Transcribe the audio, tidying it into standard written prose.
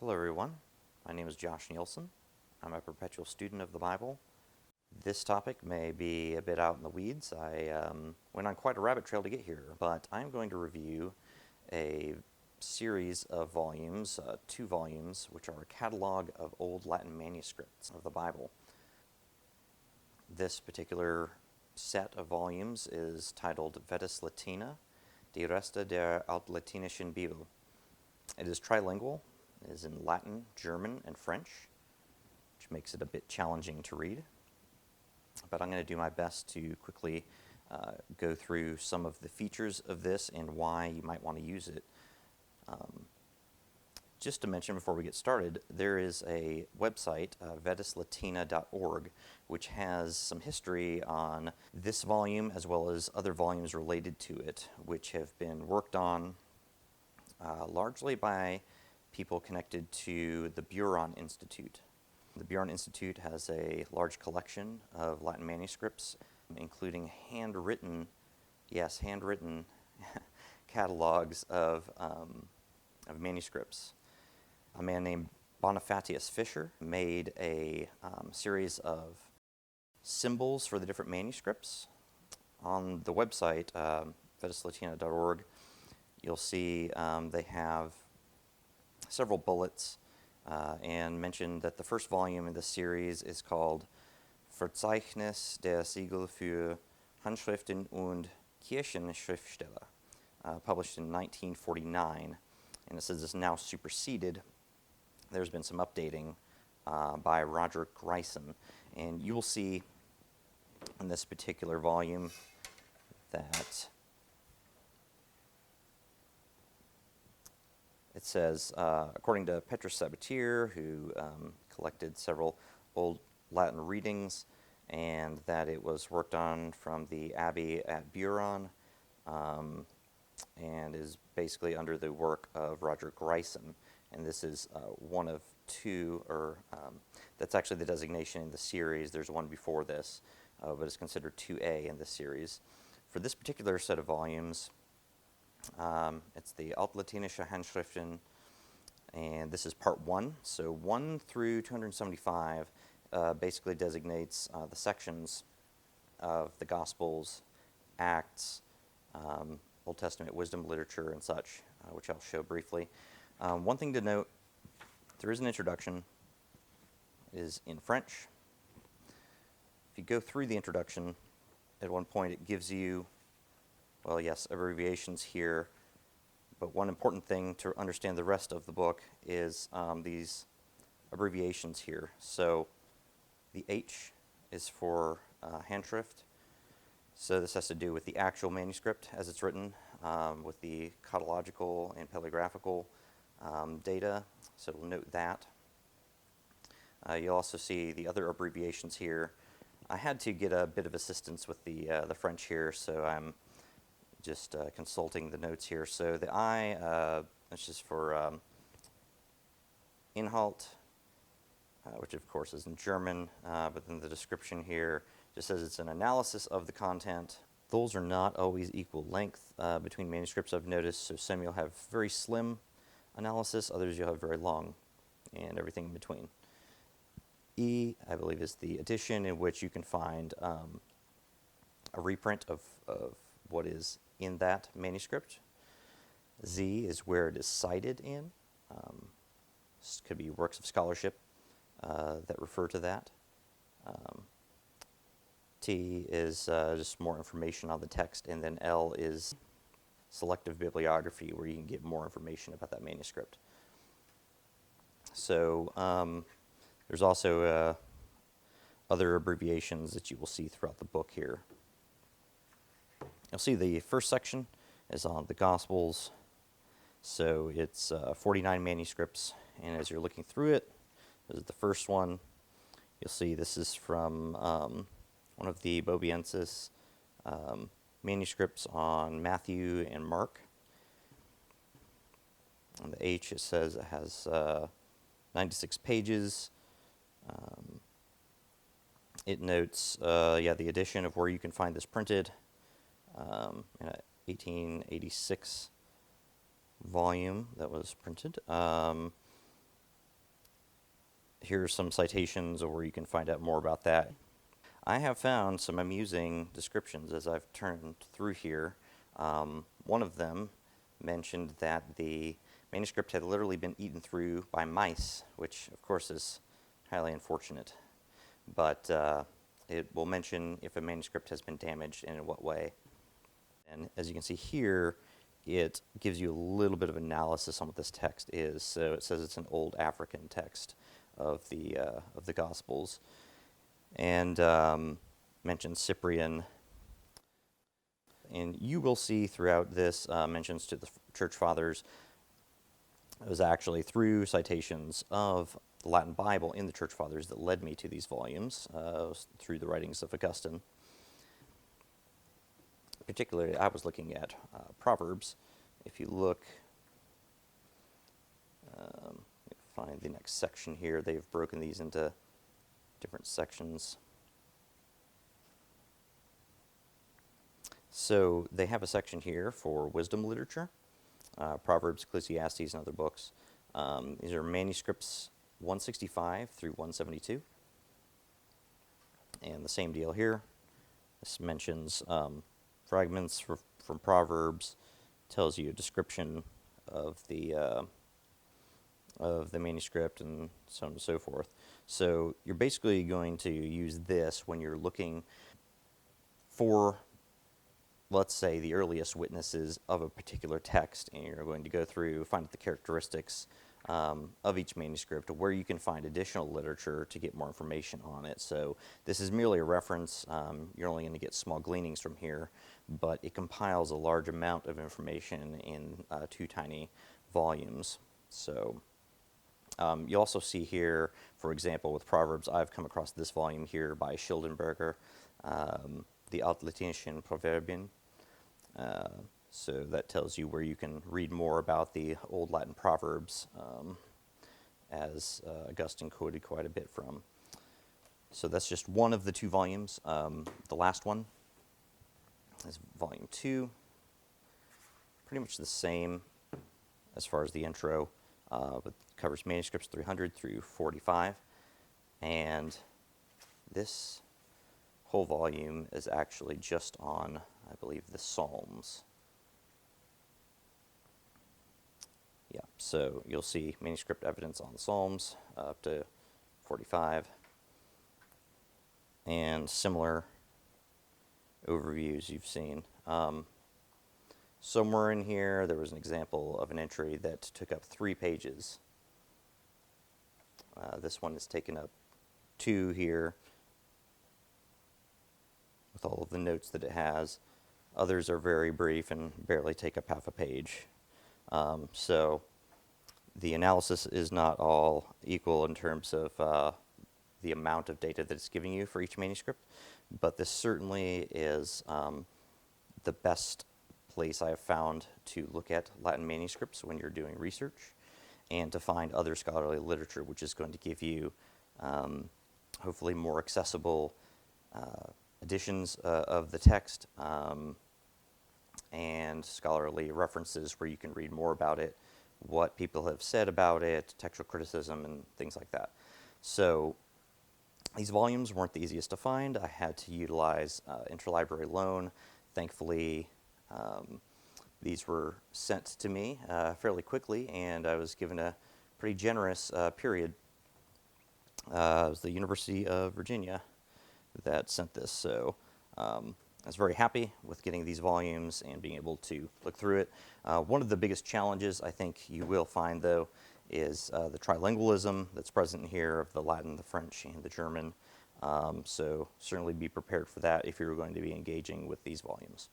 Hello everyone, my name is Josh Nielsen. I'm a perpetual student of the Bible. This topic may be a bit out in the weeds. I went on quite a rabbit trail to get here, but I'm going to review a series of volumes, 2 volumes, which are a catalog of old Latin manuscripts of the Bible. This particular set of volumes is titled Vetus Latina, Die Reste der Altlatinischen Bibel. It is trilingual. It is in Latin, German, and French, which makes it a bit challenging to read. But I'm going to do my best to quickly go through some of the features of this and why you might want to use it. Just to mention before we get started, there is a website, vetuslatina.org, which has some history on this volume as well as other volumes related to it, which have been worked on largely by people connected to the Buron Institute. The Buron Institute has a large collection of Latin manuscripts, including handwritten catalogs of manuscripts. A man named Bonifatius Fisher made a series of symbols for the different manuscripts. On the website, vetuslatina.org, you'll see they have several bullets and mentioned that the first volume in this series is called Verzeichnis der Siegel für Handschriften und Kirchenschriftsteller, published in 1949, and it says it's now superseded. There's been some updating by Roger Greisen, and you will see in this particular volume that it says, according to Petrus Sabatier, who collected several old Latin readings, and that it was worked on from the Abbey at Buron, and is basically under the work of Roger Greisen. And this is one of 2, or that's actually the designation in the series. There's one before this, but it's considered 2A in this series. For this particular set of volumes, it's the Altlatinische Handschriften, and this is part 1. So 1 through 275 basically designates the sections of the Gospels, Acts, Old Testament wisdom literature, and such, which I'll show briefly. One thing to note, there is an introduction. It is in French. If you go through the introduction, at one point it gives you, well, yes, abbreviations here, but one important thing to understand the rest of the book is these abbreviations here. So the H is for handschrift. So this has to do with the actual manuscript as it's written, with the catalogical and paleographical data, so we'll note that. You'll also see the other abbreviations here. I had to get a bit of assistance with the French here, so I'm just consulting the notes here. So the I, that's just for Inhalt, which of course is in German, but then the description here just says it's an analysis of the content. Those are not always equal length between manuscripts, I've noticed, so some you'll have very slim analysis, others you'll have very long, and everything in between. E, I believe, is the edition in which you can find a reprint of what is in that manuscript. Z is where it is cited in. This could be works of scholarship that refer to that. T is just more information on the text, and then L is selective bibliography, where you can get more information about that manuscript. So there's also other abbreviations that you will see throughout the book here. You'll see the first section is on the Gospels. So it's 49 manuscripts, and as you're looking through it, this is the first one. You'll see this is from one of the Bobiensis manuscripts on Matthew and Mark. On the H, it says it has 96 pages. It notes, the edition of where you can find this printed, in a 1886 volume that was printed. here are some citations where you can find out more about that. I have found some amusing descriptions as I've turned through here. One of them mentioned that the manuscript had literally been eaten through by mice, which of course is highly unfortunate. But it will mention if a manuscript has been damaged and in what way. And as you can see here, it gives you a little bit of analysis on what this text is. So it says it's an old African text of the Gospels, and mentions Cyprian. And you will see throughout this mentions to the church fathers. It was actually through citations of the Latin Bible in the church fathers that led me to these volumes, through the writings of Augustine. Particularly, I was looking at Proverbs. If you look, find the next section here. They've broken these into different sections. So they have a section here for wisdom literature, Proverbs, Ecclesiastes, and other books. These are manuscripts 165 through 172. And the same deal here. This mentions fragments from Proverbs, tells you a description of the manuscript, and so on and so forth. So you're basically going to use this when you're looking for, let's say, the earliest witnesses of a particular text, and you're going to go through, find the characteristics of each manuscript, where you can find additional literature to get more information on it. So this is merely a reference. You're only going to get small gleanings from here, but it compiles a large amount of information in 2 tiny volumes. So you also see here, for example, with Proverbs, I've come across this volume here by Schildenberger, the Altlatinischen Proverbien. So that tells you where you can read more about the old Latin Proverbs, as Augustine quoted quite a bit from. So that's just one of the 2 volumes. The last one is volume 2. Pretty much the same as far as the intro, but covers manuscripts 300 through 45. And this whole volume is actually just on, I believe, the Psalms. Yeah, so you'll see manuscript evidence on the Psalms up to 45, and similar overviews you've seen. Somewhere in here there was an example of an entry that took up 3 pages. This one is taken up 2 here with all of the notes that it has. Others are very brief and barely take up half a page. So the analysis is not all equal in terms of the amount of data that it's giving you for each manuscript, but this certainly is the best place I have found to look at Latin manuscripts when you're doing research, and to find other scholarly literature, which is going to give you hopefully more accessible editions of the text, and scholarly references where you can read more about it, what people have said about it, textual criticism, and things like that. So these volumes weren't the easiest to find. I had to utilize interlibrary loan. Thankfully, these were sent to me fairly quickly, and I was given a pretty generous period. It was the University of Virginia that sent this, so I was very happy with getting these volumes and being able to look through it. One of the biggest challenges I think you will find, though, is the trilingualism that's present here of the Latin, the French, and the German. So certainly be prepared for that if you're going to be engaging with these volumes.